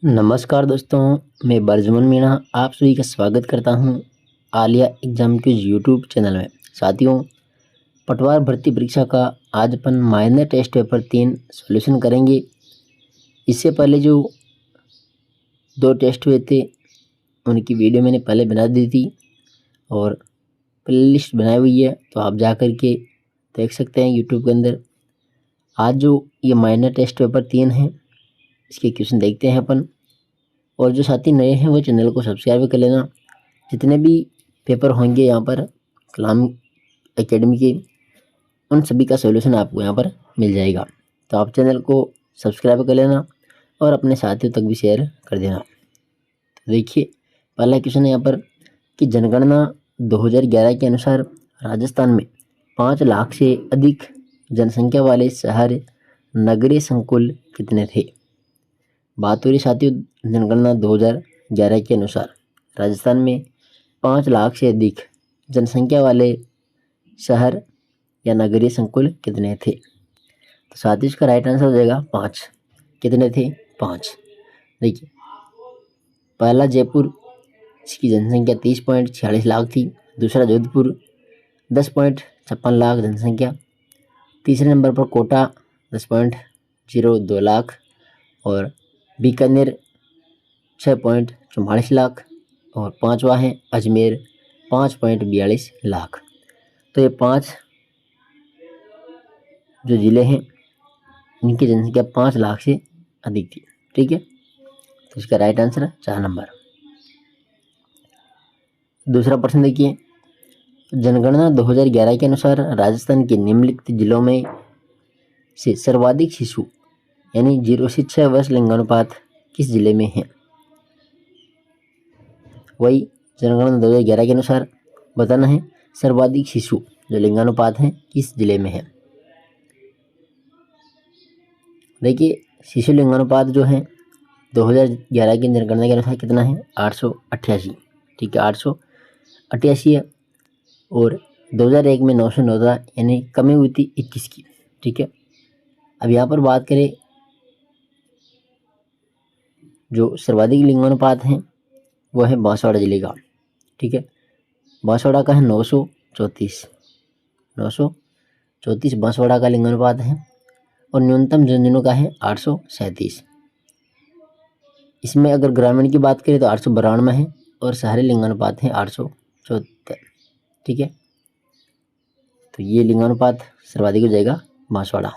नमस्कार दोस्तों, मैं बरजमन मीणा आप सभी का स्वागत करता हूं Alia exam quiz YouTube channel में। साथियों, पटवार भर्ती परीक्षा का आज अपन माइनर टेस्ट पेपर 3 सॉल्यूशन करेंगे। इससे पहले जो 2 टेस्ट हुए थे उनकी वीडियो मैंने पहले बना दी थी और प्लेलिस्ट बनाई हुई है, तो आप जा कर के देख सकते हैं यूट्यूब के अंदर। आज जो ये माइनर टेस्ट पेपर 3 हैं इसके क्वेश्चन देखते हैं अपन। और जो साथी नए हैं वो चैनल को सब्सक्राइब कर लेना। जितने भी पेपर होंगे यहाँ पर कलाम एकेडमी के, उन सभी का सॉल्यूशन आपको यहाँ पर मिल जाएगा। तो आप चैनल को सब्सक्राइब कर लेना और अपने साथियों तक भी शेयर कर देना। तो देखिए, पहला क्वेश्चन है यहाँ पर कि जनगणना 2011 के अनुसार राजस्थान में 5 लाख से अधिक जनसंख्या वाले शहर नगरीय संकुल कितने थे। बात हो रही साथियों जनगणना 2011 के अनुसार राजस्थान में 5 लाख से अधिक जनसंख्या वाले शहर या नगरीय संकुल कितने थे। तो साथियों इसका राइट आंसर हो जाएगा 5। कितने थे? 5। देखिए, पहला जयपुर, इसकी जनसंख्या 30.46 लाख थी। दूसरा जोधपुर 10.56 लाख जनसंख्या। तीसरे नंबर पर कोटा 10.02 लाख और बीकानेर 6.44 लाख और पांचवा है अजमेर 5.42 लाख। तो ये 5 जो ज़िले हैं इनकी जनसंख्या 5 लाख से अधिक थी। ठीक है, तो इसका राइट आंसर है 4 नंबर। दूसरा प्रश्न देखिए, जनगणना 2011 के अनुसार राजस्थान के निम्नलिखित जिलों में से सर्वाधिक शिशु यानी 0 से 6 वर्ष लिंगानुपात किस जिले में है। वही जनगणना 2011 के अनुसार बताना है सर्वाधिक शिशु जो लिंगानुपात है किस जिले में है। देखिए, शिशु लिंगानुपात जो है 2011 की जनगणना के अनुसार कितना है? 888। ठीक है, 888 है। और 2001 में 909 था, यानी कमी हुई थी 21 की। ठीक है, अब यहाँ पर बात करें जो सर्वाधिक लिंगानुपात हैं वो है बांसवाड़ा जिले का। ठीक है, बांसवाड़ा का है 934 बांसवाड़ा का लिंगानुपात है और न्यूनतम झुंझुनू का है 837। इसमें अगर ग्रामीण की बात करें तो 892 है और शहरी लिंगानुपात है 874। ठीक है, तो ये लिंगानुपात सर्वाधिक हो जाएगा बांसवाड़ा।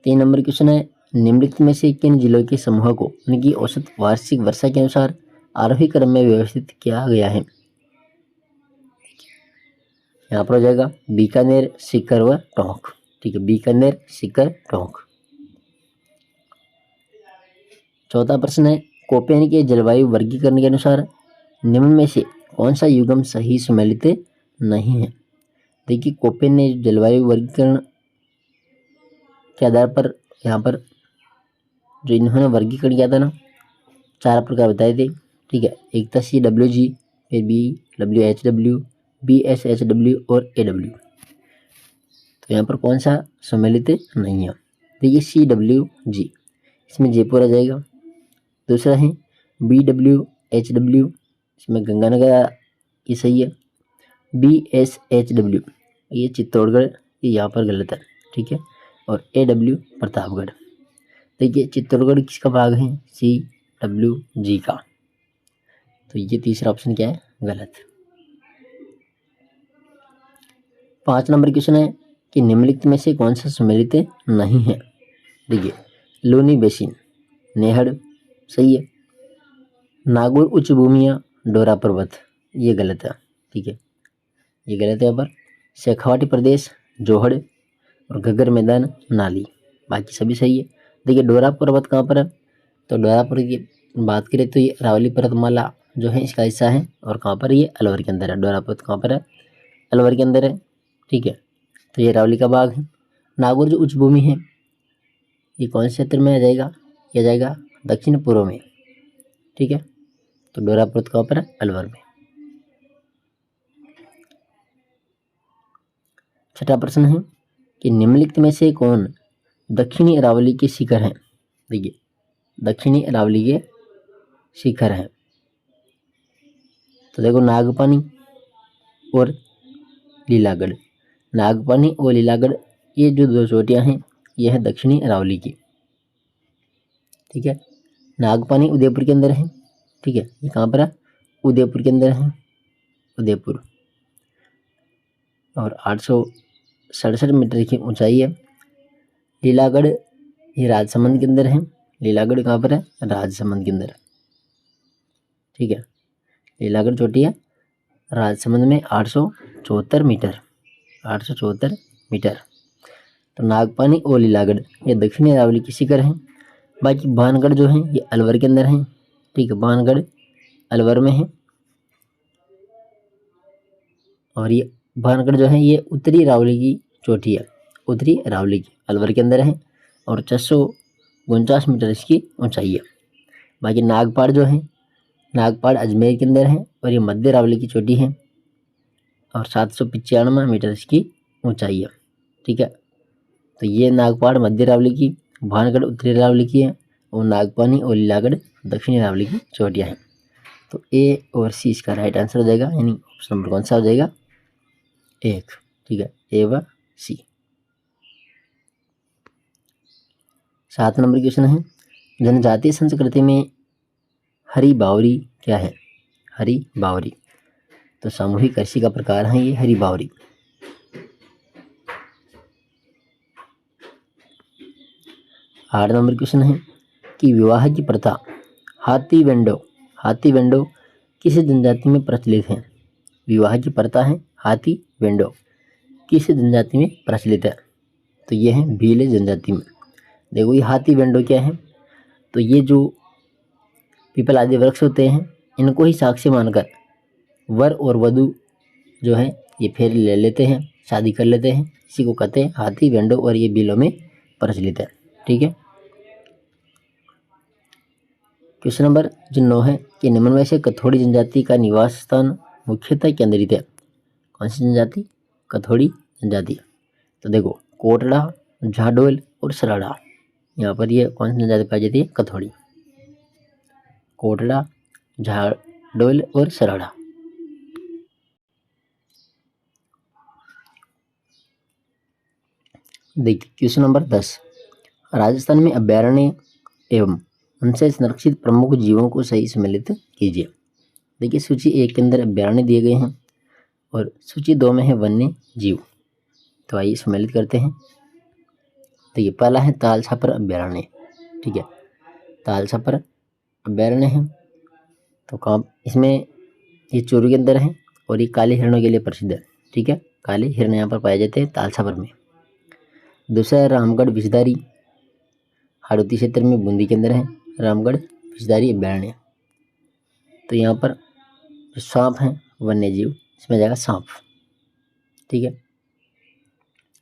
3 नंबर क्वेश्चन है, निम्नलिखित में से किन जिलों के समूह को उनकी औसत वार्षिक वर्षा के अनुसार आरोही क्रम में व्यवस्थित किया गया है। यहाँ पर हो जाएगा बीकानेर, सीकर व टोंक। ठीक है, बीकानेर, सीकर, टोंक। चौथा प्रश्न है, कोपेन के जलवायु वर्गीकरण के अनुसार निम्न में से कौन सा युग्म सही सम्मिलित नहीं है। देखिए, कोपेन ने जलवायु वर्गीकरण के आधार पर यहाँ पर जो इन्होंने वर्गीकरण किया था ना, 4 प्रकार बताए थे। ठीक है, एक था CWG, फिर BWHW, BSHW और AW। तो यहाँ पर कौन सा सम्मिलित नहीं है? देखिए, CWG, इसमें जयपुर आ जाएगा। दूसरा है BWHW, इसमें गंगानगर, ये सही है। BSHW ये चित्तौड़गढ़, ये यहाँ पर गलत है। ठीक है, और AW प्रतापगढ़। देखिए, चित्तौड़गढ़ किसका भाग है? CWG का। तो ये तीसरा ऑप्शन क्या है? गलत। 5 नंबर क्वेश्चन है कि निम्नलिखित में से कौन सा सम्मिलित नहीं है। देखिए, लूनी बेसिन, नेहड़, सही है। नागौर उच्च भूमियाँ, डोरा पर्वत, ये गलत है। ठीक है, ये गलत है। यहाँ पर शेखावाटी प्रदेश, जोहड़ और घग्गर मैदान, नाली, बाकी सभी सही है। देखिए, डोरा पर्वत कहाँ पर है? तो डोरा पर्वत की बात करें तो ये अरावली पर्वतमाला जो है इसका हिस्सा है और कहाँ पर? ये अलवर के अंदर है। डोरा पर्वत कहाँ पर है? अलवर के अंदर है। ठीक है, तो ये अरावली का भाग है। नागौर जो उच्च भूमि है ये कौन से क्षेत्र में आ जाएगा? यह जाएगा दक्षिण पूर्व में। ठीक है, तो डोरा पर्वत कहाँ पर है? अलवर में। छठा प्रश्न है कि निम्नलिखित में से कौन दक्षिणी अरावली के शिखर हैं। देखिए दक्षिणी अरावली के शिखर हैं। तो देखो नागपानी और लीलागढ़, नागपानी और लीलागढ़ ये जो दो चोटियां हैं ये है दक्षिणी अरावली की। ठीक है, नागपानी उदयपुर के अंदर है। ठीक है, ये कहाँ पर है? उदयपुर के अंदर है, उदयपुर। और 867 मीटर की ऊंचाई है। लीलागढ़ ये राजसमंद के अंदर है। लीलागढ़ कहाँ पर है? राजसमंद के अंदर। ठीक है, लीलागढ़ चोटी है राजसमंद में 874 मीटर, 874 मीटर। तो नागपानी और लीलागढ़ ये दक्षिणी अरावली की शिखर हैं। बाकी भानगढ़ जो है ये अलवर के अंदर है। ठीक है, भानगढ़ अलवर में है। और ये भानगढ़ जो है ये उत्तरी अरावली की चोटी है, उत्तरी अरावली की, अलवर के अंदर है। और 449 मीटर इसकी ऊंचाई है। बाकी नागपाड़ जो है, नागपाड़ अजमेर के अंदर है और ये मध्य अरावली की चोटी है और 795 मीटर इसकी ऊंचाई है। ठीक है, तो ये नागपाड़ मध्य अरावली की, भानगढ़ उत्तरी अरावली की है और नागपानी और लीलागढ़ दक्षिणी अरावली की चोटियाँ हैं। तो ए और सी इसका राइट आंसर हो जाएगा, यानी ऑप्शन नंबर कौन सा हो जाएगा? 1। ठीक है, ए व सी। 7 नंबर क्वेश्चन है, जनजातीय संस्कृति में हरी बावरी क्या है? हरी बावरी तो सामूहिक कृषि का प्रकार है ये हरी बावरी। 8 नंबर क्वेश्चन है कि विवाह की प्रथा हाथी वेंडो किस जनजाति में प्रचलित है? विवाह की प्रथा है हाथी वेंडो किस जनजाति में प्रचलित है? तो ये है भील जनजाति में। देखो ये हाथी वेंडो क्या है? तो ये जो पीपल आदि वृक्ष होते हैं इनको ही साक्षी मानकर वर और वधू जो है ये फेर ले लेते हैं, शादी कर लेते हैं। इसी को कहते हैं हाथी वेंडो और ये भीलों में प्रचलित है। ठीक है, क्वेश्चन नंबर जो 9 है कि निम्न में से कथोड़ी जनजाति का निवास स्थान मुख्यतः केंद्रित है? कौन सी जनजाति? कथोड़ी जनजाति। तो देखो कोटड़ा, झाडोल और सराड़ा, यहाँ पर ये कौन सी जनजाति पाई जाती है? कथोड़ी। कोटड़ा, झाडोल और सराड़ा। देखिए क्वेश्चन नंबर 10, राजस्थान में अभ्यारण्य एवं उनसे संरक्षित प्रमुख जीवों को सही सम्मिलित कीजिए। देखिए सूची 1 के अंदर अभ्यारण्य दिए गए हैं और सूची 2 में है वन्य जीव। तो आइए सम्मिलित करते हैं। तो ये पहला है ताल छापर अभ्यारण्य। ठीक है, ताल छापर अभ्यारण्य है तो कहाँ? इसमें ये चूरू के अंदर है और ये काले हिरणों के लिए प्रसिद्ध है। ठीक है, काले हिरण यहाँ पर पाए जाते हैं ताल छापर में। दूसरा है रामगढ़ विषधारी, हाड़ौती क्षेत्र में बूंदी के अंदर है रामगढ़ विषधारी अभ्यारण्य। तो यहाँ पर जो सांप है वन्य जीव, इसमें जाएगा सांप। ठीक है,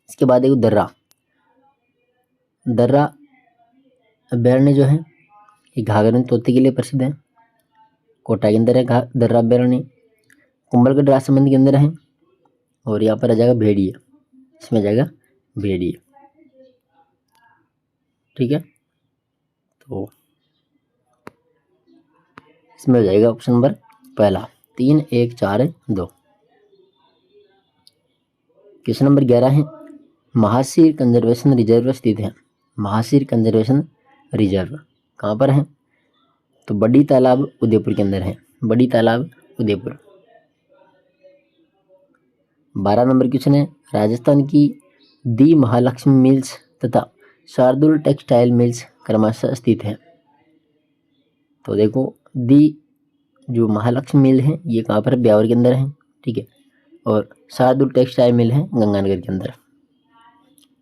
इसके बाद एक दर्रा अभ्यारण्य जो है ये घाघरन तोते के लिए प्रसिद्ध है। कोटा के अंदर है दर्रा अभ्यारण्य। कुंभलगढ़ राजसमंद के अंदर है और यहाँ पर आ जाएगा भेड़िया, इसमें जाएगा भेड़िया। ठीक है, तो इसमें हो जाएगा ऑप्शन नंबर पहला 3, 1, 4, 2। क्वेश्चन नंबर 11 है महासीर कंजर्वेशन रिजर्व स्थित है। महासीर कंजर्वेशन रिजर्व कहाँ पर है? तो बड़ी तालाब उदयपुर के अंदर है, बड़ी तालाब उदयपुर। 12 नंबर क्वेश्चन है राजस्थान की दी महालक्ष्मी मिल्स तथा शार्दुल टेक्सटाइल मिल्स क्रमशः स्थित है। तो देखो दी जो महालक्ष्मी मिल है ये कहाँ पर है? ब्यावर के अंदर है। ठीक है, और शार्दुल टेक्सटाइल मिल है गंगानगर के अंदर।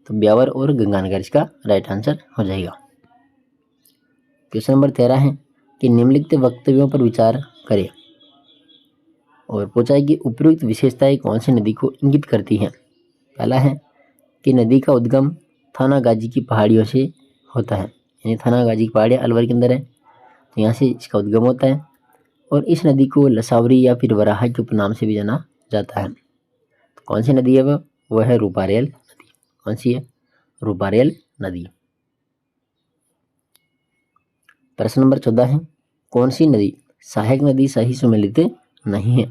तो ब्यावर और गंगानगर इसका राइट आंसर हो जाएगा। क्वेश्चन नंबर 13 है कि निम्नलिखित वक्तव्यों पर विचार करें और पूछा है कि उपयुक्त विशेषताएं कौन सी नदी को इंगित करती हैं। पहला है कि नदी का उद्गम थानागाजी की पहाड़ियों से होता है, यानी थानागाजी की पहाड़ियाँ अलवर के अंदर है, तो यहाँ से इसका उद्गम होता है। और इस नदी को लसावरी या फिर वराहा के उपनाम से भी जाना जाता है। तो कौन सी नदी है वह है रूपारेल नदी। कौन सी है? रूपारेल नदी। प्रश्न नंबर 14 है, कौन सी नदी सहायक नदी सही सुमेलित नहीं है?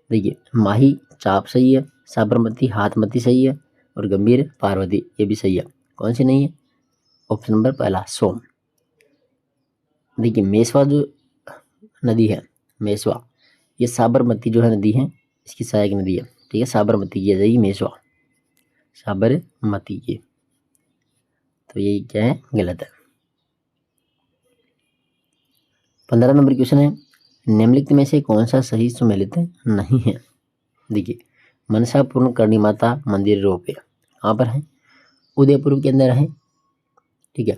देखिए, माही चाप सही है, साबरमती हाथमती सही है, और गंभीर पार्वती ये भी सही है। कौन सी नहीं है? ऑप्शन नंबर पहला सोम। देखिए, मेसवा जो नदी है, मेसवा, ये साबरमती जो है नदी है, इसकी सहायक नदी है। ठीक है, साबरमती की आ जाएगी मेसवा, साबरमती की। तो ये क्या है? गलत है। 15 नंबर क्वेश्चन है, निम्नलिखित में से कौन सा सही सुमेलित नहीं है? देखिए, मनसा पूर्ण करणी माता मंदिर रोपे कहाँ पर है? उदयपुर के अंदर है। ठीक है,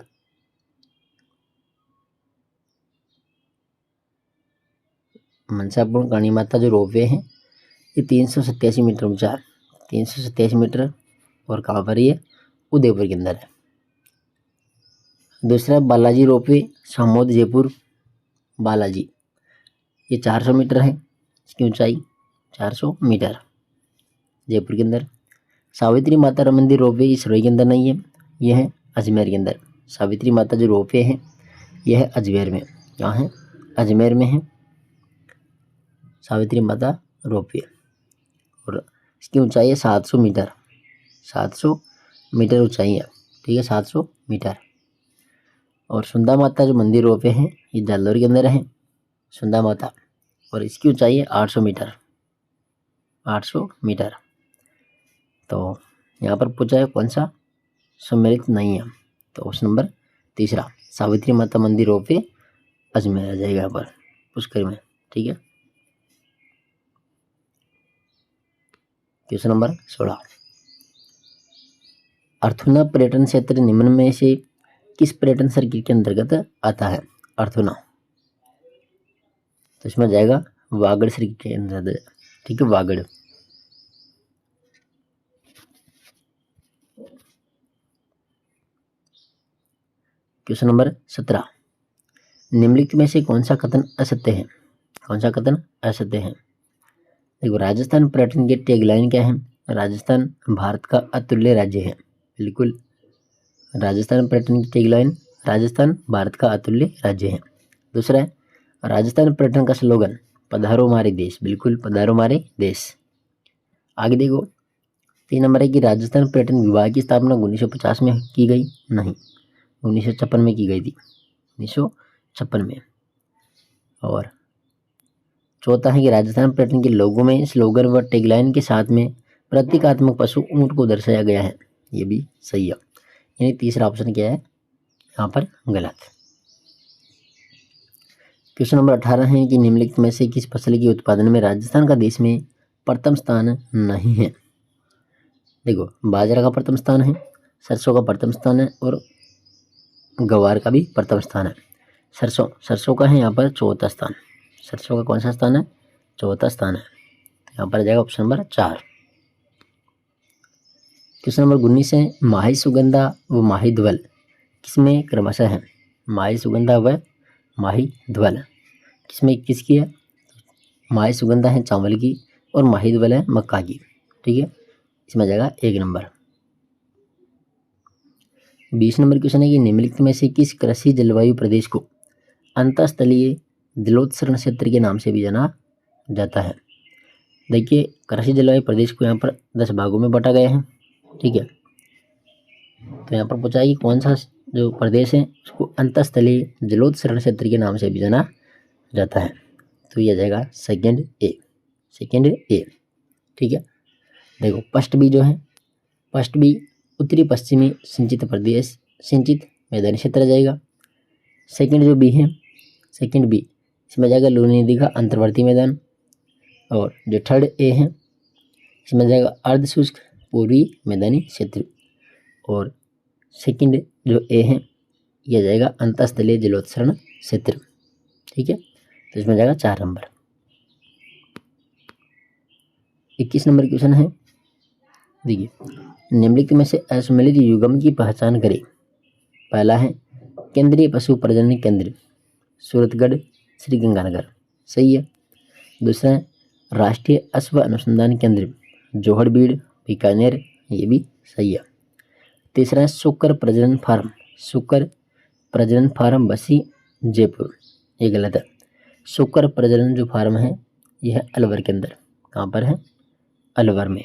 मनसा पूर्ण करणी माता जो रोपवे है ये 387 मीटर ऊंचा है, 387 मीटर, और कहाँ पर ये? उदयपुर के अंदर है। दूसरा बालाजी रोपवे सामोद जयपुर बालाजी, ये 400 मीटर है, इसकी ऊंचाई 400 मीटर, जयपुर के अंदर। सावित्री माता मंदिर रोपवे इस रोई के अंदर नहीं है, यह है अजमेर के अंदर। सावित्री माता जो रोपवे है यह है अजमेर में। कहाँ है? अजमेर में है सावित्री माता रोपवे, और इसकी ऊंचाई है 700 मीटर, 700 मीटर ऊंचाई है। ठीक है, 700 मीटर। और सुंदा माता जो मंदिर रोपवे है ये जालौर के अंदर है, सुंदा माता, और इसकी ऊंचाई है 800 मीटर, 800 मीटर। तो यहाँ पर पूछा है कौन सा सम्मिलित नहीं है, तो ऑप्शन नंबर तीसरा सावित्री माता मंदिर रोपवे अजमेर आ जाएगा यहाँ पर पुष्कर में। ठीक है, क्वेश्चन नंबर 16, अर्थुना पर्यटन क्षेत्र निम्न में से किस पर्यटन सर्किल के अंतर्गत आता है? अर्थुना, तो इसमें जाएगा वागड़ सर्किल के अंतर्गत। ठीक है, वागड़। क्वेश्चन नंबर 17, निम्नलिखित में से कौन सा कथन असत्य है? कौन सा कथन असत्य है? देखो, राजस्थान पर्यटन की टैगलाइन क्या है? राजस्थान भारत का अतुल्य राज्य है। बिल्कुल, राजस्थान पर्यटन की टैगलाइन राजस्थान भारत का अतुल्य राज्य है। दूसरा है राजस्थान पर्यटन का स्लोगन पधारो हमारे देश। बिल्कुल, पधारो हमारे देश। आगे देखो, 3 नंबर है कि राजस्थान पर्यटन विभाग की स्थापना 1950 में की गई? नहीं, 1956 में की गई थी, 1956 में। और चौथा है कि राजस्थान पर्यटन के लोगो में स्लोगन व टैगलाइन के साथ में प्रतीकात्मक पशु ऊंट को दर्शाया गया है। ये भी सही है, यानी तीसरा ऑप्शन क्या है यहाँ पर? गलत। क्वेश्चन नंबर 18 है कि निम्नलिखित में से किस फसल के उत्पादन में राजस्थान का देश में प्रथम स्थान नहीं है? देखो, बाजरा का प्रथम स्थान है, सरसों का प्रथम स्थान है, और गवार का भी प्रथम स्थान है। सरसों का है यहाँ पर चौथा स्थान। सरसों का कौन सा स्थान है? चौथा स्थान है। तो यहाँ पर आ जाएगा ऑप्शन नंबर 4। क्वेश्चन नंबर 19 है, माही सुगंधा व माही ध्वल किसमें क्रमशः है? माही सुगंधा व माही ध्वल किसमें किसकी है? माही सुगंधा है चावल की, और माही ध्वल है मक्का की। ठीक है, इसमें आ जाएगा 1 नंबर। 20 नंबर क्वेश्चन है कि निम्नलिखित में से किस कृषि जलवायु प्रदेश को अंतःस्थलीय जलोत्सर्ग क्षेत्र के नाम से भी जाना जाता है? देखिए, कृषि जलवायु प्रदेश को यहाँ पर 10 भागों में बांटा गया है। ठीक है, तो यहाँ पर पूछा है कि कौन सा जो प्रदेश है उसको अंतःस्थलीय जलोत्सर्ग क्षेत्र के नाम से भी जाना जाता है? तो ये आ जाएगा सेकंड ए। ठीक है, देखो, फर्स्ट बी जो है, फर्स्ट बी उत्तरी पश्चिमी सिंचित प्रदेश, सिंचित मैदानी क्षेत्र आ जाएगा। सेकंड जो बी है, सेकंड बी, इसमें जाएगा लूनी नदी का अंतर्वर्ती मैदान। और जो थर्ड ए है, इसमें जाएगा अर्ध शुष्क पूर्वी मैदानी क्षेत्र। और सेकंड जो ए है यह जाएगा अंतःस्थलीय जलोत्सर्ग क्षेत्र। ठीक है, तो इसमें जाएगा 4 नंबर। 21 नंबर क्वेश्चन है, देखिए, निम्नलिखित में से असम्मिलित युग्म की पहचान करें। पहला है केंद्रीय पशु प्रजनन केंद्र सूरतगढ़ श्रीगंगानगर, सही है। दूसरा है राष्ट्रीय अश्व अनुसंधान केंद्र जोहड़बीड़ बीकानेर, ये भी सही है। तीसरा है शुकर प्रजनन फार्म, शुकर प्रजनन फार्म बसी जयपुर, ये गलत है। शुक्र प्रजनन जो फार्म है यह है अलवर के अंदर। कहाँ पर है? अलवर में।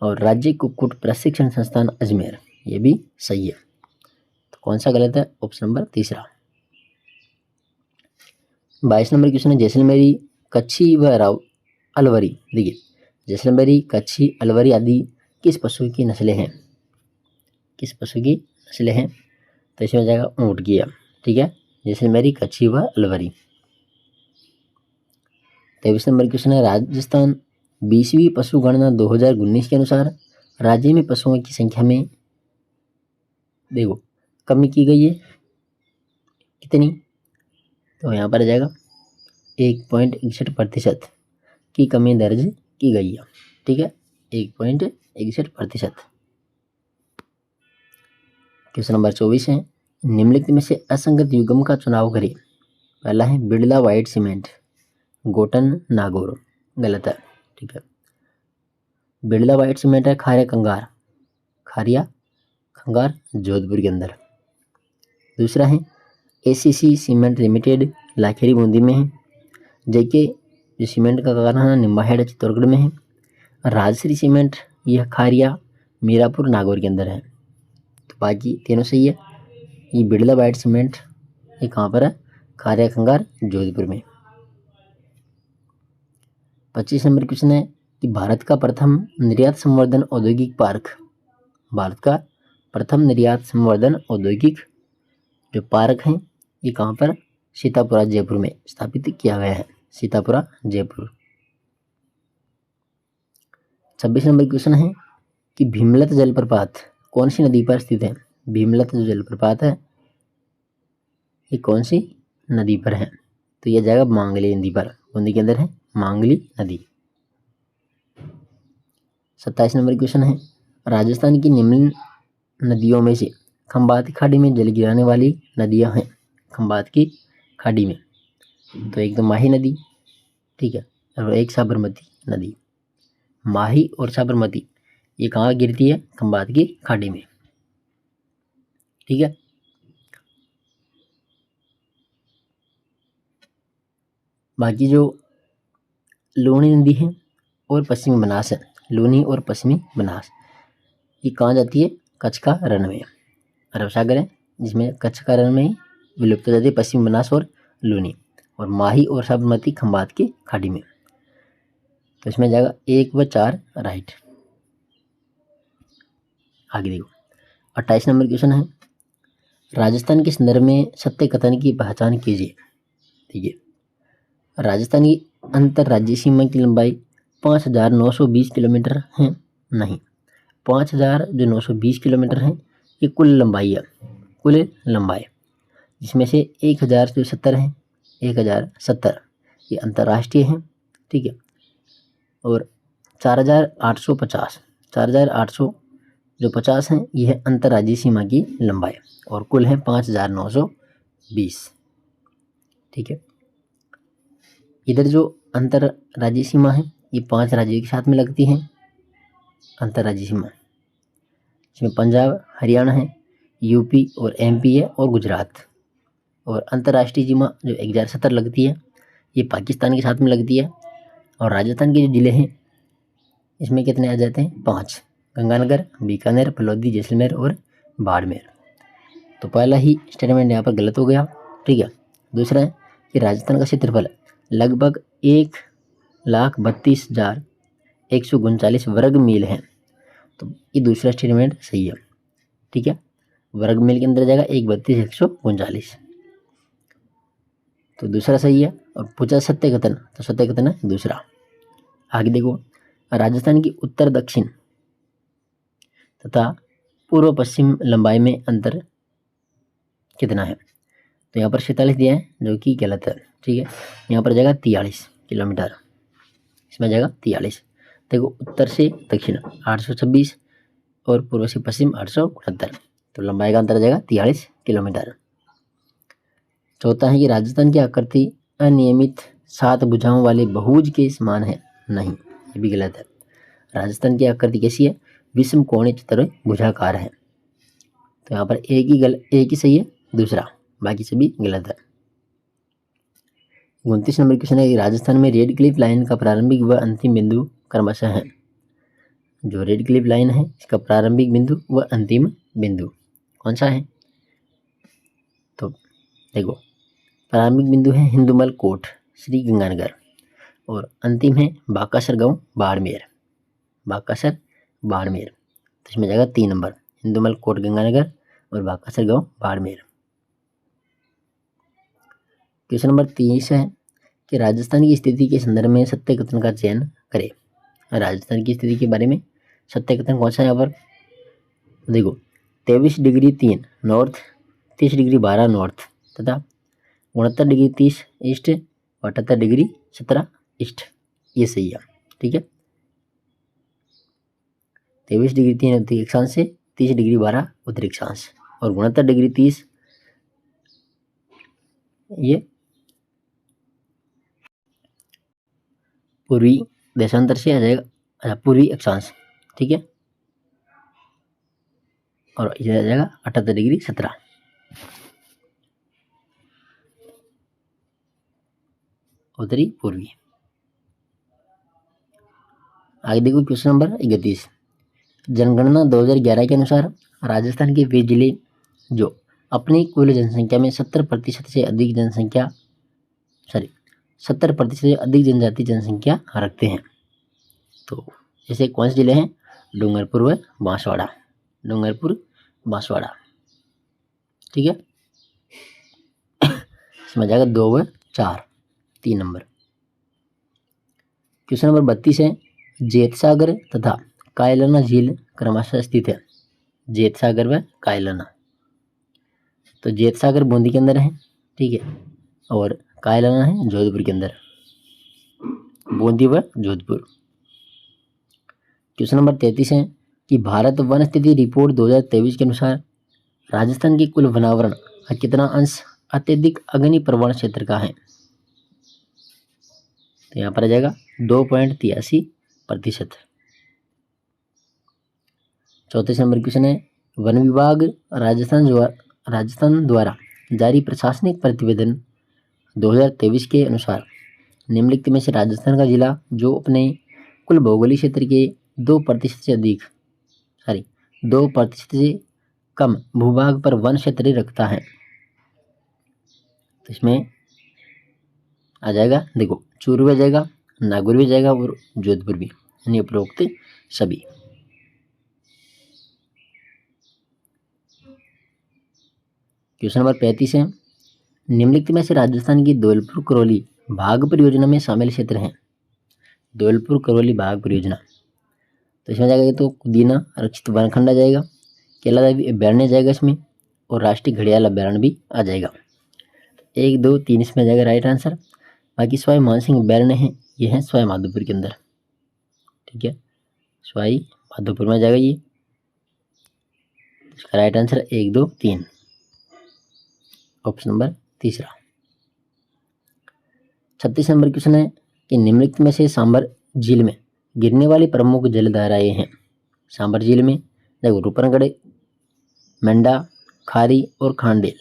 और राज्य कुक्कुट प्रशिक्षण संस्थान अजमेर, ये भी सही है। तो कौन सा गलत है? ऑप्शन नंबर तीसरा। 22 नंबर क्वेश्चन है जैसलमेरी, कच्छी व अलवरी। देखिए जैसलमेरी, कच्छी, अलवरी आदि किस पशु की नस्लें हैं? किस पशु की नस्लें हैं? तो इसमें जाएगा ऊँट की है। ठीक है, जैसलमेरी, कच्छी व अलवरी। 23 नंबर क्वेश्चन है राजस्थान 20वीं पशु गणना 2019 के अनुसार राज्य में पशुओं की संख्या में देखो कमी की गई है कितनी? तो यहाँ पर आ जाएगा 1.61% की कमी दर्ज की गई है। ठीक है, 1.61%। क्वेश्चन नंबर 24 है निम्नलिखित में से असंगत युग्म का चुनाव करें। पहला है बिड़ला व्हाइट सीमेंट, गोटन नागौर, गलत है। ठीक है, बिड़ला व्हाइट सीमेंट है खारिया कंगार, खारिया खंगार जोधपुर के अंदर। दूसरा है ACC cement limited, Lakheri Bundi में है। जेके जो सीमेंट का कारखाना निम्बाहेड़ चित्तौड़गढ़ में है। राजश्री सीमेंट यह खारिया मीरापुर नागौर के अंदर है। तो बाकी तीनों सही है। ये बिड़ला व्हाइट सीमेंट ये कहाँ पर है? खारिया खंगार जोधपुर में। 25 नंबर क्वेश्चन है कि भारत का प्रथम निर्यात संवर्धन औद्योगिक पार्क, भारत का प्रथम निर्यात संवर्धन औद्योगिक जो पार्क है ये कहाँ पर? सीतापुरा जयपुर में स्थापित किया गया है। सीतापुरा जयपुर। 26 नंबर क्वेश्चन है कि भीमलत जलप्रपात कौन सी नदी पर स्थित है? भीमलत जो जलप्रपात है ये कौन सी नदी पर है? तो यह जाएगा मांगली नदी पर। बूंदी के अंदर है मांगली नदी। 27 नंबर क्वेश्चन है राजस्थान की निम्न नदियों में से खंबात की खाड़ी में जल गिराने वाली नदियां हैं। खंबात की खाड़ी में तो एक तो माही नदी, ठीक है, और एक साबरमती नदी। माही और साबरमती ये कहाँ गिरती है? खंबात की खाड़ी में। ठीक है, बाकी जो लूनी नदी है और पश्चिमी बनास है, लूनी और पश्चिमी बनास ये कहाँ जाती है? कच्छ का रण में। अरब सागर है जिसमें कच्छ का रण में विलुप्त हो जाती है पश्चिमी बनास और लूनी। और माही और साबरमती खंबात की खाड़ी में। तो इसमें जाएगा 1 व 4 राइट। आगे देखो 28 नंबर क्वेश्चन है राजस्थान के संदर्भ में सत्य कथन की पहचान कीजिए। ठीक है, राजस्थान की अंतर्राज्यीय सीमा की लंबाई 5,920 किलोमीटर है। नहीं, 5,920 किलोमीटर है ये कुल लंबाई है, कुल लंबाई, जिसमें से 1,070 है, 1,070 ये अंतर्राष्ट्रीय है। ठीक है, और 4,850 जो 50 हैं ये है अंतर्राज्यीय सीमा की लंबाई और कुल है 5,920। ठीक है, इधर जो अंतर्राज्यीय सीमा है ये 5 राज्यों के साथ में लगती है अंतर्राज्यीय सीमा, इसमें पंजाब, हरियाणा है, यूपी और एमपी है और गुजरात। और अंतर्राष्ट्रीय सीमा जो 1,070 लगती है ये पाकिस्तान के साथ में लगती है। और राजस्थान के जो जिले हैं इसमें कितने आ जाते हैं? 5, गंगानगर, बीकानेर, फलौदी, जैसलमेर और बाड़मेर। तो पहला ही स्टेटमेंट यहाँ पर गलत हो गया। ठीक है, दूसरा है कि राजस्थान का क्षेत्रफल लगभग 1,32,139 वर्ग मील है। तो ये दूसरा स्टेटमेंट सही है। ठीक है, वर्ग मील के अंदर जाएगा 1,32,139, तो दूसरा सही है। और पूछा सत्य कथन, तो सत्य कथन है दूसरा। आगे देखो राजस्थान की उत्तर दक्षिण तथा पूर्व पश्चिम लंबाई में अंतर कितना है? तो यहाँ पर 46 दिया है जो कि गलत है। ठीक है, यहाँ पर जाएगा 43 किलोमीटर, इसमें जाएगा 43। देखो उत्तर से दक्षिण 826 और पूर्व से पश्चिम 869, तो लंबाई का अंतर जाएगा 43 किलोमीटर। चौथा है कि राजस्थान की आकृति अनियमित 7 भुजाओं वाले बहुभुज के समान है। नहीं, ये भी गलत है। राजस्थान की आकृति कैसी है? विषम कोणीय चतुर्भुजाकार है। तो यहाँ पर एक ही सही है, दूसरा, बाकी सभी गलत है। 29 नंबर क्वेश्चन है कि राजस्थान में रेड क्लिफ लाइन का प्रारंभिक व अंतिम बिंदु क्रमशः है। जो रेड क्लिफ लाइन है इसका प्रारंभिक बिंदु व अंतिम बिंदु कौन सा है? तो देखो, प्रारंभिक बिंदु है हिंदुमल कोट श्री गंगानगर और अंतिम है बाकासर गांव बाड़मेर, बाकासर बाड़मेर। तो इसमें जाएगा 3 नंबर, हिंदुमल कोट गंगानगर और बाकासर गांव बाड़मेर। क्वेश्चन नंबर 30 है कि राजस्थान की स्थिति के संदर्भ में सत्य कथन का चयन करें। राजस्थान की स्थिति के बारे में सत्य कथन कौन सा है यहाँ पर? देखो, 23 डिग्री 3 नॉर्थ, 30 डिग्री 12 नॉर्थ तथा 69 डिग्री 30 ईस्ट, 78 डिग्री 17 ईस्ट, ये सही है। ठीक है, 23 डिग्री 3 उत्तरी अक्षांश से 30 डिग्री 12 उत्तरी अक्षांश और 69 डिग्री 30 ये पूर्वी देशांतर से आ जाएगा, पूर्वी अक्षांश। ठीक है, और ये आ जाएगा 78 डिग्री 17। उत्तरी पूर्वी। आगे देखो क्वेश्चन नंबर 31, जनगणना 2011 के अनुसार राजस्थान के वे जिले जो अपनी कुल जनसंख्या में 70% से अधिक जनजाति जनसंख्या रखते हैं। तो ऐसे कौन से जिले हैं? डूंगरपुर व बांसवाड़ा, डूंगरपुर बांसवाड़ा। ठीक है, इसमें जाएगा 2 व 4, 3 नंबर। क्वेश्चन नंबर 32 है, जेतसागर तथा कायलाना झील क्रमशः स्थित है। जेतसागर व कायलाना, तो जेतसागर बूंदी के अंदर है, ठीक है, और कायलाना है जोधपुर के अंदर, बूंदी व जोधपुर। क्वेश्चन नंबर 33 है कि भारत वन स्थिति रिपोर्ट 2023 के अनुसार राजस्थान के कुल वनावरण का कितना अंश अत्यधिक अग्नि प्रवण क्षेत्र का है? तो यहाँ पर आ जाएगा 2.83%। 34 नंबर क्वेश्चन है, वन विभाग राजस्थान द्वारा जारी प्रशासनिक प्रतिवेदन 2023 के अनुसार निम्नलिखित में से राजस्थान का जिला जो अपने कुल भौगोलिक क्षेत्र के 2% से कम भूभाग पर वन क्षेत्र रखता है। तो इसमें आ जाएगा, देखो, चूरू भी जाएगा, नागौर भी जाएगा और जोधपुर भी, यानी उपरोक्त सभी। क्वेश्चन नंबर 35 है, निम्नलिखित में से राजस्थान की धौलपुर करौली भाग परियोजना में शामिल क्षेत्र हैं। धौलपुर करौली भाग परियोजना, तो इसमें जाएगा तो कुदीना आरक्षित वनखंड आ जाएगा, केलादेवी अभ्यारण्य जाएगा इसमें, और राष्ट्रीय घड़ियाल अभ्यारण्य भी आ जाएगा। 1, 2, 3 इसमें जाएगा राइट आंसर। बाकी सवाई मानसिंह अभ्यारण्य है, ये है सवाई माधोपुर के अंदर। ठीक है, सवाई माधोपुर में जाएगा ये, इसका राइट आंसर 1, 2, 3, ऑप्शन नंबर तीसरा। 36 नंबर क्वेश्चन है कि निम्नलिखित में से सांबर झील में गिरने वाली प्रमुख जलधाराएं हैं। सांबर झील में देखो रूपनगढ़, मेंढा, खारी और खांडेल,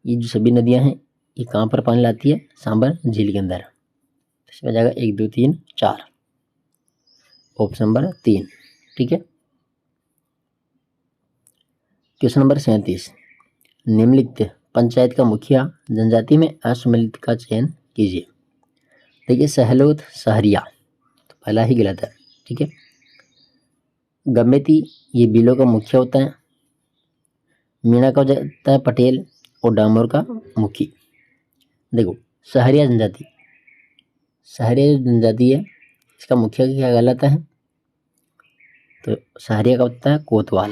ये जो सभी नदियां हैं ये कहाँ पर पानी लाती है? सांबर झील के अंदर। इसमें जाएगा 1, 2, 3, 4, ऑप्शन नंबर 3। ठीक है, क्वेश्चन नंबर 37, निम्नलिखित पंचायत का मुखिया जनजाति में असम्मिलित का चयन कीजिए। देखिए, सहलोत सहरिया, तो पहला ही गलत है। ठीक है, गमेती ये बिलो का मुखिया होता है, मीणा का हो जाता है पटेल और डामोर का मुखी। देखो, सहरिया जनजाति है, इसका मुखिया क्या कहलाता है? तो सहरिया का होता है कोतवाल,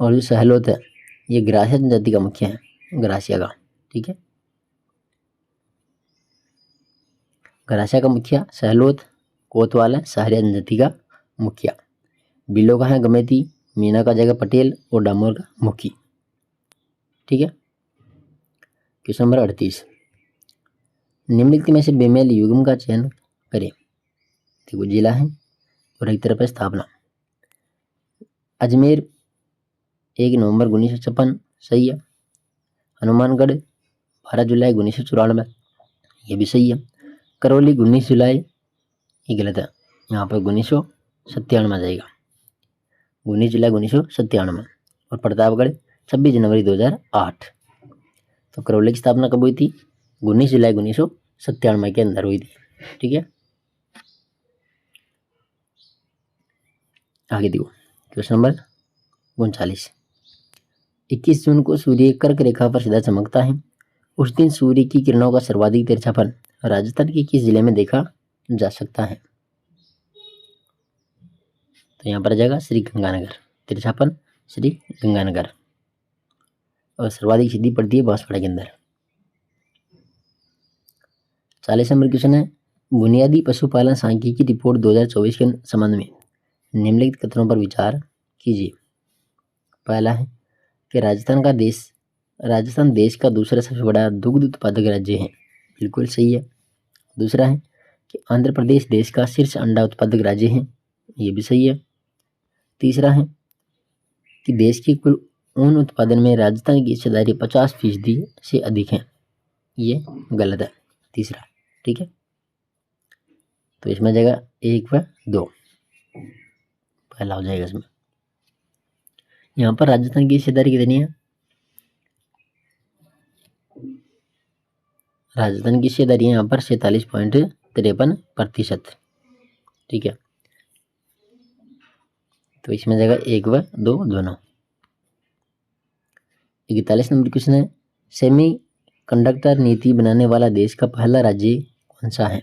और जो सहलोत है ये ग्रासिया जनजाति का मुखिया है, ग्रासिया का। ठीक है, ग्रासिया का मुखिया सहलोत, कोतवाल है सहरिया जनजाति का मुखिया, बिलो का है गमेती, मीना का जाएगा पटेल और डामोर का मुखी। ठीक है, क्वेश्चन नंबर 38, निम्नलिखित में से बेमेल युग्म का चयन करें। देखो, जिला है और एक तरफ है स्थापना। अजमेर 1 नवंबर 1956, सही है। हनुमानगढ़ 12 जुलाई 1994, ये भी सही है। करौली 19 जुलाई, ये गलत है, यहाँ पर 1997 आ जाएगा, 19 जुलाई 1997। और प्रतापगढ़ 26 जनवरी 2008। तो करौली की स्थापना कब हुई थी? 19 जुलाई 1997 के अंदर हुई थी। ठीक है, आगे देखो क्वेश्चन नंबर 39। 21 जून को सूर्य कर्क रेखा पर सीधा चमकता है। उस दिन सूर्य की किरणों का सर्वाधिक तिरछापन राजस्थान के किस जिले में देखा जा सकता है? तो यहाँ पर आ जाएगा श्री गंगानगर, तिरछापन श्री गंगानगर। और सर्वाधिक सीधी पड़ती है बांसवाड़ा के अंदर। 40 नंबर क्वेश्चन है, बुनियादी पशुपालन सांख्यिकी रिपोर्ट 2024 के संबंध में निम्नलिखित कथनों पर विचार कीजिए। पहला है कि राजस्थान देश का दूसरा सबसे बड़ा दुग्ध उत्पादक राज्य है, बिल्कुल सही है। दूसरा है कि आंध्र प्रदेश देश का शीर्ष अंडा उत्पादक राज्य है, ये भी सही है। तीसरा है कि देश की कुल ऊन उत्पादन में राजस्थान की हिस्सेदारी 50% से अधिक है, ये गलत है तीसरा। ठीक है, तो इसमें आ जाएगा 1 व 2, पहला हो जाएगा इसमें। यहाँ पर राजस्थान की हिस्सेदारी कितनी है? राजस्थान की हिस्सेदारी यहाँ पर 47.53%। ठीक है, तो इसमें जाएगा 1 व 2 दोनों। 41 नंबर क्वेश्चन है, सेमी कंडक्टर नीति बनाने वाला देश का पहला राज्य कौन सा है?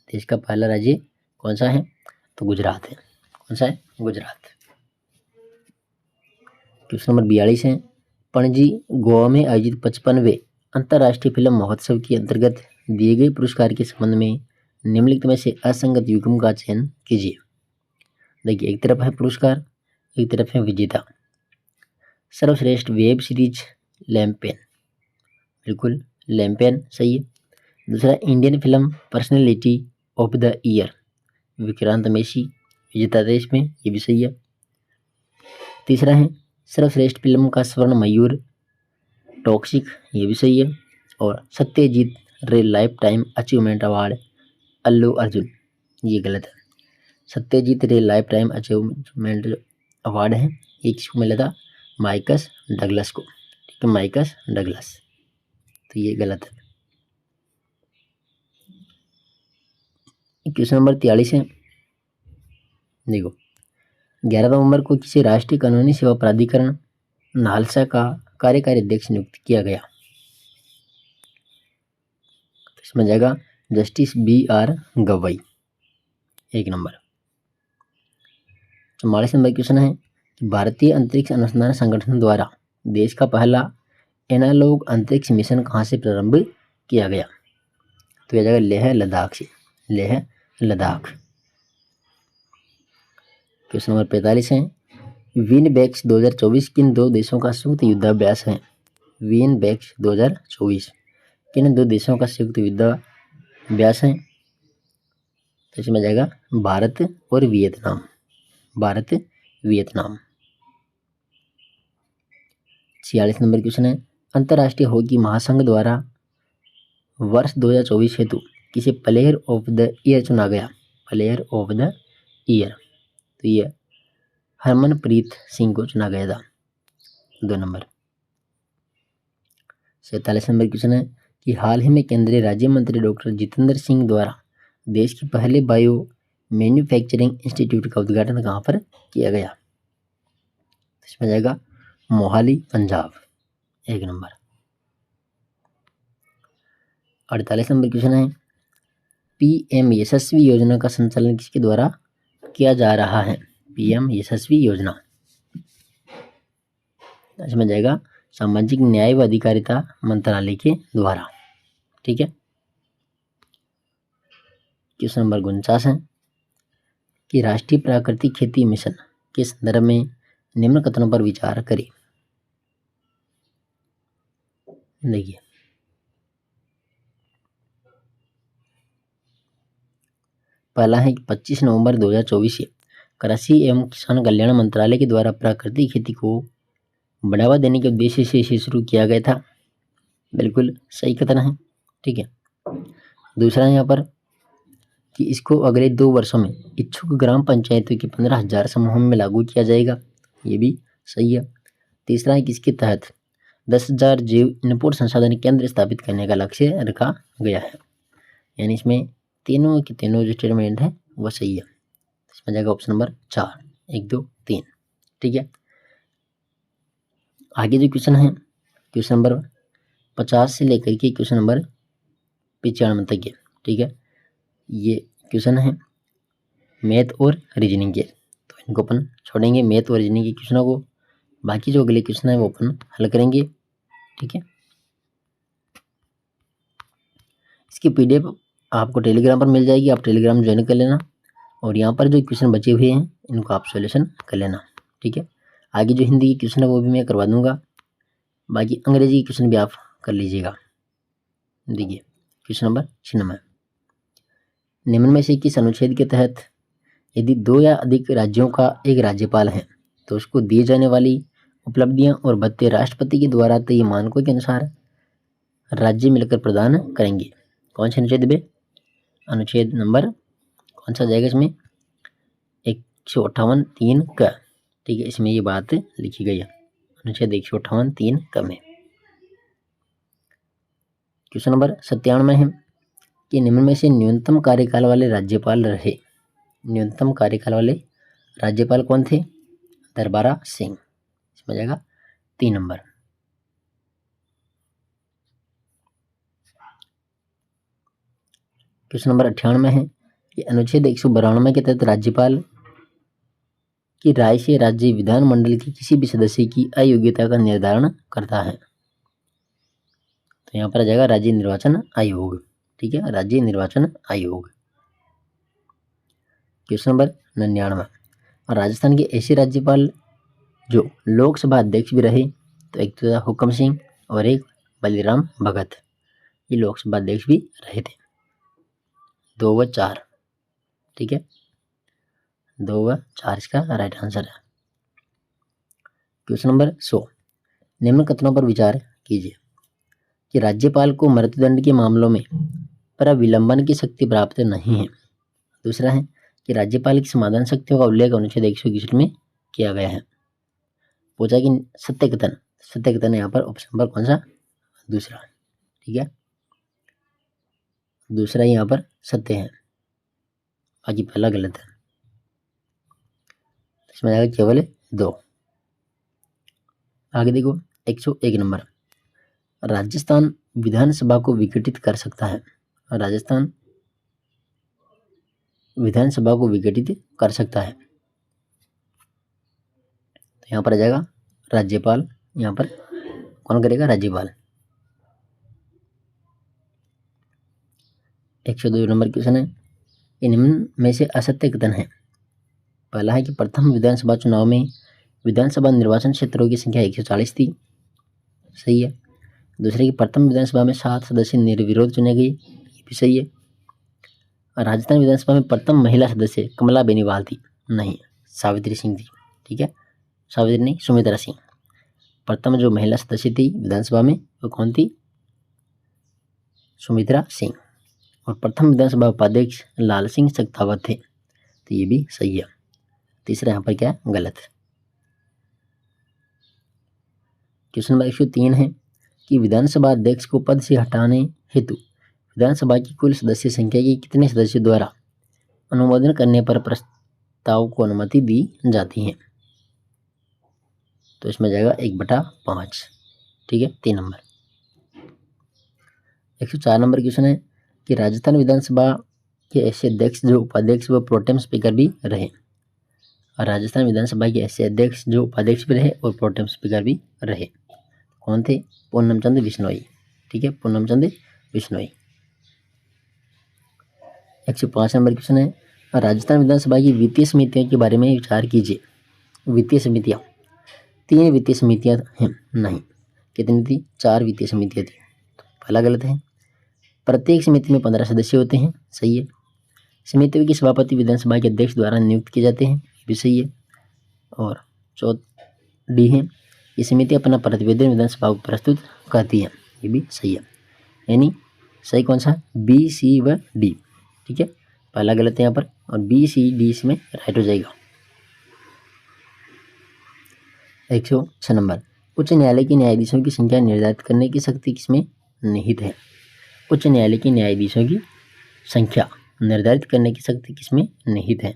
देश का पहला राज्य कौन सा है? तो गुजरात है। कौन सा है? गुजरात। क्वेश्चन नंबर 42 है, पणजी गोवा में आयोजित 55वें अंतर्राष्ट्रीय फिल्म महोत्सव के अंतर्गत दिए गए पुरस्कार के संबंध में निम्नलिखित में से असंगत युग्म का चयन कीजिए। देखिए, एक तरफ है पुरस्कार, एक तरफ है विजेता। सर्वश्रेष्ठ वेब सीरीज लैम्पेन, बिल्कुल लैम्पेन सही है। दूसरा, Indian film personality of the year, Vikrant Massey विजेता थे इसमें, ये भी सही है। तीसरा है सर्वश्रेष्ठ फिल्म का स्वर्ण मयूर टॉक्सिक, ये भी सही है। और सत्यजीत रे life time achievement award Allu Arjun, ये गलत है। सत्यजीत रे लाइफ टाइम अचीवमेंट अवार्ड है, ये किसको मिला था? माइकस डगलस को। ठीक है, माइकस डगलस, तो ये गलत है। क्वेश्चन नंबर 43 है, देखो 11 नवंबर को किसी राष्ट्रीय कानूनी सेवा प्राधिकरण नालसा का कार्यकारी अध्यक्ष नियुक्त किया गया? तो इसमें जाएगा justice BR Gavai, 1 number. 44 number question है, भारतीय अंतरिक्ष अनुसंधान संगठन द्वारा देश का पहला एनालॉग अंतरिक्ष मिशन कहाँ से प्रारंभ किया गया? तो यह जाएगा लेह लद्दाख से, लेह लद्दाख। क्वेश्चन नंबर 45 है, विनबैक्स 2024 किन दो देशों का संयुक्त युद्धाभ्यास है? विनबैक्स 2024 किन दो देशों का संयुक्त युद्धाभ्यास है? तो इसमें जाएगा भारत और Vietnam, Bharat Vietnam. 46 number question है, अंतर्राष्ट्रीय हॉकी महासंघ द्वारा वर्ष 2024 हेतु किसे प्लेयर ऑफ द ईयर चुना गया? प्लेयर ऑफ द ईयर, तो ये हरमनप्रीत सिंह को चुना गया था, 2 नंबर। 47 नंबर क्वेश्चन है कि हाल ही में केंद्रीय राज्य मंत्री डॉक्टर जितेंद्र सिंह द्वारा देश के पहले बायो मैन्युफैक्चरिंग इंस्टीट्यूट का उद्घाटन कहाँ पर किया गया? इसमें जाएगा Mohali Punjab, 1 number. 48 number question है, PM यशस्वी योजना का संचालन किसके द्वारा किया जा रहा है? PM यशस्वी योजना, इसमें जाएगा सामाजिक न्याय व अधिकारिता मंत्रालय के द्वारा। ठीक है, क्वेश्चन नंबर 49 है कि राष्ट्रीय प्राकृतिक खेती मिशन के संदर्भ में निम्न कथनों पर विचार करें। देखिए, पहला है कि 25 नवंबर 2024 से कृषि एवं किसान कल्याण मंत्रालय के द्वारा प्राकृतिक खेती को बढ़ावा देने के उद्देश्य से इसे शुरू किया गया था। बिल्कुल सही कथन है। ठीक है। दूसरा यहाँ पर कि इसको अगले 2 वर्षों में इच्छुक ग्राम पंचायतों के 15,000 समूहों में लागू किया जाएगा। ये भी सही है। तीसरा है कि इसके तहत 10,000 जैव इनपुट संसाधन केंद्र स्थापित करने का लक्ष्य रखा गया है। यानी इसमें तीनों के तीनों जो स्टेटमेंट है वो सही है। इसमें जाएगा ऑप्शन नंबर 4, 1, 2, 3। ठीक है। आगे जो क्वेश्चन है, क्वेश्चन नंबर 50 से लेकर के क्वेश्चन नंबर 95 तक है। ठीक है। ये क्वेश्चन है मैथ और रीजनिंग के, तो इनको अपन छोड़ेंगे मैथ और रीजनिंग के क्वेश्चनों को। बाकी जो अगले क्वेश्चन है वो अपन हल करेंगे। ठीक है। इसकी पीडीएफ आपको टेलीग्राम पर मिल जाएगी, आप टेलीग्राम ज्वाइन कर लेना और यहाँ पर जो क्वेश्चन बचे हुए हैं इनको आप सॉल्यूशन कर लेना। ठीक है। आगे जो हिंदी के क्वेश्चन है वो भी मैं करवा दूंगा, बाकी अंग्रेजी के क्वेश्चन भी आप कर लीजिएगा। देखिए क्वेश्चन नंबर 96, निम्न में से किस अनुच्छेद के तहत यदि 2 या अधिक राज्यों का एक राज्यपाल है तो उसको दी जाने वाली उपलब्धियां और भत्ते राष्ट्रपति के द्वारा तय मानकों के अनुसार राज्य मिलकर प्रदान करेंगे। कौन से अनुच्छेद में? अनुच्छेद नंबर कौन सा जाएगा इसमें? 158(3) क। ठीक है। इसमें ये बात लिखी गई है, अनुच्छेद 158(3) क में। क्वेश्चन नंबर 97 है कि निम्न में से न्यूनतम कार्यकाल वाले राज्यपाल रहे। न्यूनतम कार्यकाल वाले राज्यपाल कौन थे? दरबारा सिंह। इसमें जाएगा 3 नंबर। क्वेश्चन नंबर 98 है कि अनुच्छेद 192 के तहत राज्यपाल की राय से राज्य विधानमंडल के किसी भी सदस्य की अयोग्यता का निर्धारण करता है। तो यहाँ पर आ जाएगा राज्य निर्वाचन आयोग। ठीक है। राज्य निर्वाचन आयोग। क्वेश्चन नंबर 99, और राजस्थान के ऐसे राज्यपाल जो लोकसभा अध्यक्ष भी रहे, तो एक तो हुक्म सिंह और एक बलिराम भगत, ये लोकसभा अध्यक्ष भी रहे थे। 2 व 4। ठीक है। 2 व 4 इसका राइट आंसर है। क्वेश्चन नंबर 100, निम्न कथनों पर विचार कीजिए कि राज्यपाल को मृत्युदंड के मामलों में प्रविलंबन की शक्ति प्राप्त नहीं है। दूसरा है कि राज्यपाल की समाधान शक्तियों का उल्लेख अनुच्छेद 161 में किया गया है। पूछा कि सत्य कथन, सत्य कथन यहाँ पर ऑप्शन नंबर कौन सा? दूसरा। ठीक है। दूसरा यहाँ पर सत्य है, बाकी पहला गलत है। इसमें जाएगा केवल 2। आगे देखो 101 नंबर, राजस्थान विधानसभा को विघटित कर सकता है। राजस्थान विधानसभा को विघटित कर सकता है, तो यहाँ पर आ जाएगा राज्यपाल। यहाँ पर कौन करेगा? राज्यपाल। 102 नंबर क्वेश्चन है, इनमें में से असत्य कथन है। पहला है कि प्रथम विधानसभा चुनाव में विधानसभा निर्वाचन क्षेत्रों की संख्या 140 थी। सही है। दूसरे की प्रथम विधानसभा में 7 सदस्य निर्विरोध चुने गए। ये भी सही है। राजस्थान विधानसभा में प्रथम महिला सदस्य कमला बेनीवाल थी, नहीं सावित्री सिंह थी। ठीक है। सावित्री नहीं, सुमित्रा सिंह। प्रथम जो महिला सदस्य थी विधानसभा में वो कौन थी? सुमित्रा सिंह। और प्रथम विधानसभा उपाध्यक्ष लाल सिंह सख्तावत थे, तो ये भी सही है। तीसरा यहाँ पर क्या है? गलत। क्वेश्चन नंबर 103 है कि विधानसभा अध्यक्ष को पद से हटाने हेतु विधानसभा की कुल सदस्य संख्या के कितने सदस्यों द्वारा अनुमोदन करने पर प्रस्ताव को अनुमति दी जाती है? तो इसमें जाएगा 1/5। ठीक है। 3 नंबर। 104 नंबर क्वेश्चन है कि राजस्थान विधानसभा के ऐसे अध्यक्ष जो उपाध्यक्ष व प्रोटेम स्पीकर भी रहे। और राजस्थान विधानसभा के ऐसे अध्यक्ष जो उपाध्यक्ष भी रहे और प्रोटेम स्पीकर भी रहे, कौन थे? पूनम चंद बिश्नोई। ठीक है। पूनम चंद बिश्नोई। 105 नंबर क्वेश्चन है, राजस्थान विधानसभा की वित्तीय समितियों के बारे में विचार कीजिए। वित्तीय समितियाँ 3 वित्तीय समितियाँ हैं, नहीं कितनी थी? 4 वित्तीय समितियाँ थी, तो पहला गलत है। प्रत्येक समिति में 15 सदस्य होते हैं। सही है। समितियों के सभापति विधानसभा के अध्यक्ष द्वारा नियुक्त किए जाते हैं, भी सही है। और डी है, ये समिति अपना प्रतिवेदन विधानसभा को प्रस्तुत करती है, ये भी सही है। यानी सही कौन सा है? बी, सी व डी। ठीक है, पहला गलत है यहाँ पर, और बी, सी, डी इसमें राइट हो जाएगा। 106 नंबर, उच्च न्यायालय के न्यायाधीशों की संख्या निर्धारित करने की शक्ति किसमें निहित है? उच्च न्यायालय के न्यायाधीशों की संख्या निर्धारित करने की शक्ति किसमें निहित है?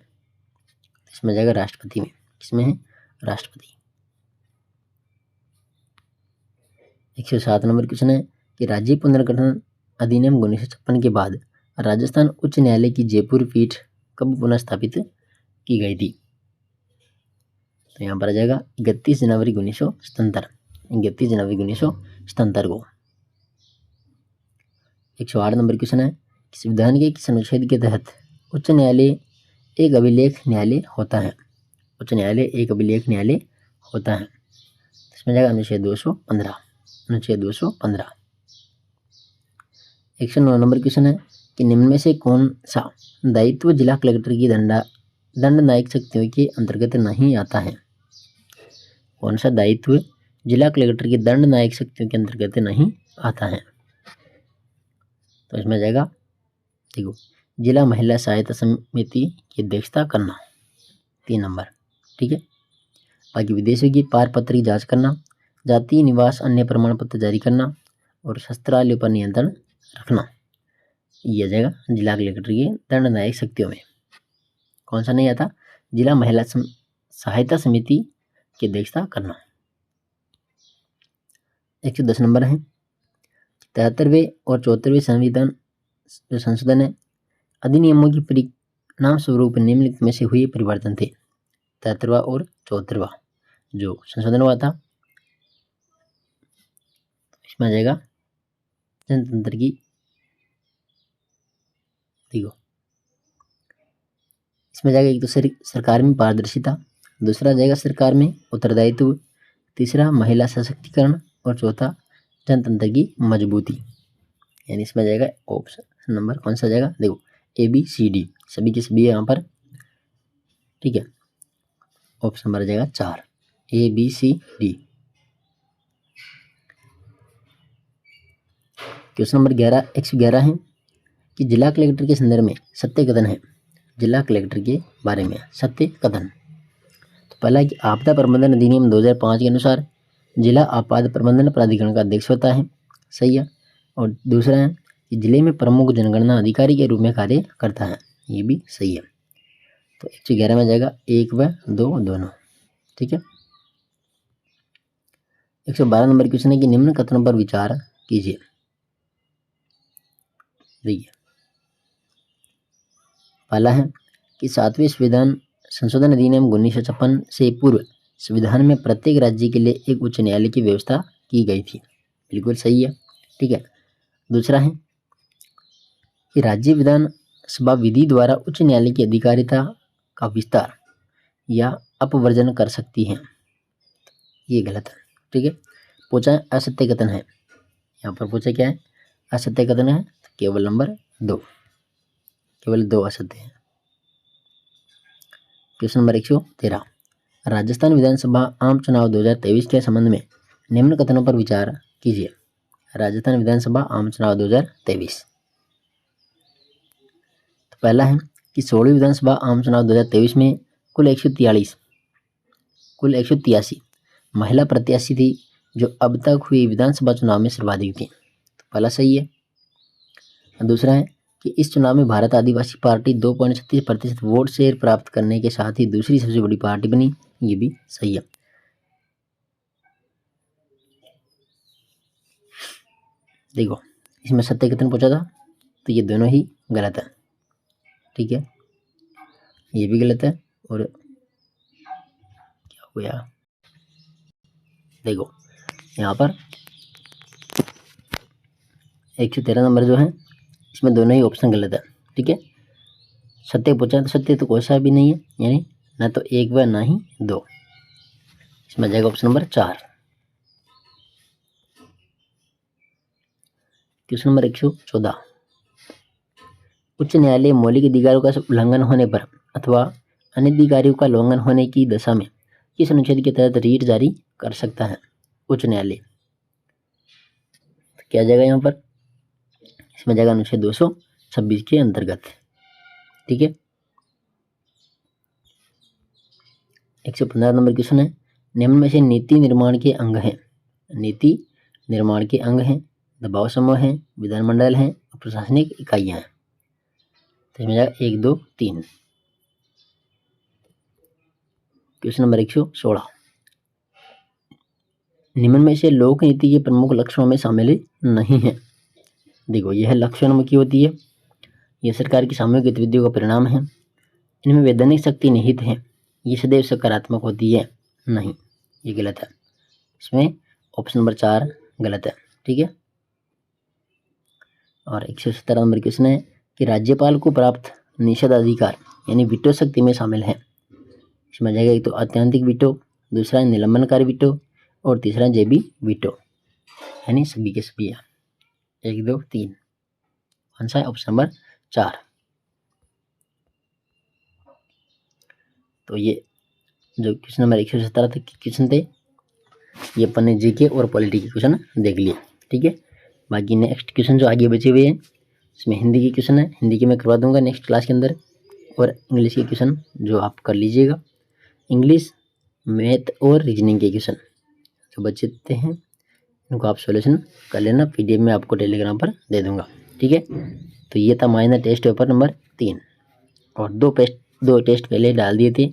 इसमें जाएगा राष्ट्रपति में। किसमें है? राष्ट्रपति। 107 नंबर क्वेश्चन है कि राज्य पुनर्गठन अधिनियम 1956 के बाद राजस्थान उच्च न्यायालय की जयपुर पीठ कब पुनः स्थापित की गई थी? तो यहाँ पर आ जाएगा 31 जनवरी 1977, 31 जनवरी 1977 को। 108 नंबर क्वेश्चन है कि संविधान के किस अनुच्छेद के तहत उच्च न्यायालय एक अभिलेख न्यायालय होता है? उच्च न्यायालय एक अभिलेख न्यायालय होता है, इसमें जाएगा अनुच्छेद 215, अनुच्छेद 215। 109 नंबर क्वेश्चन है कि निम्न में से कौन सा दायित्व जिला कलेक्टर की दंड न्यायिक शक्तियों के अंतर्गत नहीं आता है? कौन सा दायित्व जिला कलेक्टर की दंड न्यायिक शक्तियों के अंतर्गत नहीं आता है? तो इसमें जाएगा, देखो, जिला महिला सहायता समिति की अध्यक्षता करना, 3 नंबर। ठीक है, बाकी विदेशों की पारपत्र की जांच करना, जातीय निवास अन्य प्रमाण पत्र जारी करना, और शस्त्रालयों पर नियंत्रण रखना, ये आ जाएगा जिला कलेक्टर की दंड न्यायिक शक्तियों में। कौन सा नहीं आता? जिला महिला सहायता समिति की अध्यक्षता करना। 110 नंबर है, 73वें और 74वें संविधान जो संशोधन है अधिनियमों की परिणाम स्वरूप निम्नलिखित में से हुए परिवर्तन थे। 73वां और 74वां जो संशोधन हुआ था, इसमें आ जाएगा जनतंत्र की, देखो इसमें जाएगा एक तो सरकार में पारदर्शिता, दूसरा जाएगा सरकार में उत्तरदायित्व, तीसरा महिला सशक्तिकरण, और चौथा जनतंत्र की मजबूती। यानी इसमें जाएगा ऑप्शन नंबर कौन सा जाएगा? देखो ए, बी, सी, डी सभी के सभी यहाँ पर। ठीक है, ऑप्शन नंबर जाएगा 4, ए, बी, सी, डी। क्वेश्चन नंबर 111 है कि जिला कलेक्टर के संदर्भ में सत्य कथन है। जिला कलेक्टर के बारे में सत्य कथन, तो पहला है कि आपदा प्रबंधन अधिनियम 2005 के अनुसार जिला आपात प्रबंधन प्राधिकरण का अध्यक्ष होता है, सही है। और दूसरा है कि जिले में प्रमुख जनगणना अधिकारी के रूप में कार्य करता है, ये भी सही है। तो 111 में जाएगा 1 व 2 दोनों। ठीक है, 112 नंबर क्वेश्चन है कि निम्न कथनों पर विचार कीजिए। देखिए, पहला है कि 7वें संविधान संशोधन अधिनियम 1956 से पूर्व संविधान में प्रत्येक राज्य के लिए एक उच्च न्यायालय की व्यवस्था की गई थी, बिल्कुल सही है। ठीक है, दूसरा है कि राज्य विधानसभा विधि द्वारा उच्च न्यायालय की अधिकारिता का विस्तार या अपवर्जन कर सकती है, ये गलत है। ठीक है, पूछा है असत्य कथन है, यहाँ पर पूछा क्या है? असत्य कथन है, तो केवल नंबर 2, केवल 2 असत्य है। क्वेश्चन नंबर 113, राजस्थान विधानसभा आम चुनाव 2023 के संबंध में निम्न कथनों पर विचार कीजिए। राजस्थान विधानसभा आम चुनाव 2023, तो पहला है कि 16वीं विधानसभा आम चुनाव 2023 में कुल 183 महिला प्रत्याशी थी, जो अब तक हुई विधानसभा चुनाव में सर्वाधिक थी, तो पहला सही है। दूसरा है कि इस चुनाव में भारत आदिवासी पार्टी 2.36% वोट शेयर प्राप्त करने के साथ ही दूसरी सबसे बड़ी पार्टी बनी, ये भी सही है। देखो, इसमें सत्य कथन पूछा था, तो ये दोनों ही गलत है। ठीक है, ये भी गलत है, और क्या हो गया, देखो यहाँ पर 113 नंबर जो है, इसमें दोनों ही ऑप्शन गलत है। ठीक है, सत्य पूछा तो सत्य तो कोई सा भी नहीं है, यानी ना तो 1 व ना ही 2, इसमें जाएगा ऑप्शन नंबर 4। क्वेश्चन नंबर 114, उच्च न्यायालय मौलिक अधिकारों का उल्लंघन होने पर अथवा अनधिकारियों का उल्लंघन होने की दशा में किस अनुच्छेद के तहत रीट जारी कर सकता है उच्च न्यायालय? तो क्या जाएगा यहाँ पर? इसमें जाएगा अनुच्छेद 226 के अंतर्गत। ठीक है। 115 नंबर क्वेश्चन है, निम्न में से नीति निर्माण के अंग हैं। नीति निर्माण के अंग हैं दबाव समूह है, विधानमंडल है और प्रशासनिक इकाइयां हैं। तो इसमें जाएगा 1, 2, 3। क्वेश्चन नंबर 116, निम्न में से लोक नीति के प्रमुख लक्षणों में शामिल नहीं है। देखो, यह लक्षणों की होती है, यह सरकार की सामूहिक गतिविधियों का परिणाम है, इनमें वैधानिक शक्ति निहित है, ये सदैव सकारात्मक होती है। नहीं, ये गलत है। इसमें ऑप्शन नंबर 4 गलत है। ठीक है। और 117 नंबर क्वेश्चन है कि राज्यपाल को प्राप्त निषेधाधिकार यानी वीटो शक्ति में शामिल है। इसमें जाएगा एक तो अत्यंतिक वीटो, दूसरा निलंबनकारी वीटो और तीसरा जेबी वीटो, यानी सभी के सभी है। 1, 2, 3 कौन सा है? Option number 4। तो ये जो क्वेश्चन नंबर 117 तक के क्वेश्चन थे, ये अपन ने जीके और पॉलिटी के क्वेश्चन देख लिए। ठीक है। बाकी नेक्स्ट क्वेश्चन जो आगे बचे हुए हैं, इसमें हिंदी के क्वेश्चन है, हिंदी के मैं करवा दूंगा नेक्स्ट क्लास के अंदर, और इंग्लिश के क्वेश्चन जो आप कर लीजिएगा। इंग्लिश, मैथ और रीजनिंग के क्वेश्चन जो बचते हैं इनको आप सॉल्यूशन कर लेना, पीडीएफ में आपको टेलीग्राम पर दे दूंगा। ठीक है। तो ये था माइनर टेस्ट पेपर नंबर 3, और दो टेस्ट पहले डाल दिए थे,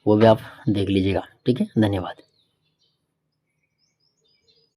वो भी आप देख लीजिएगा। ठीक है। धन्यवाद।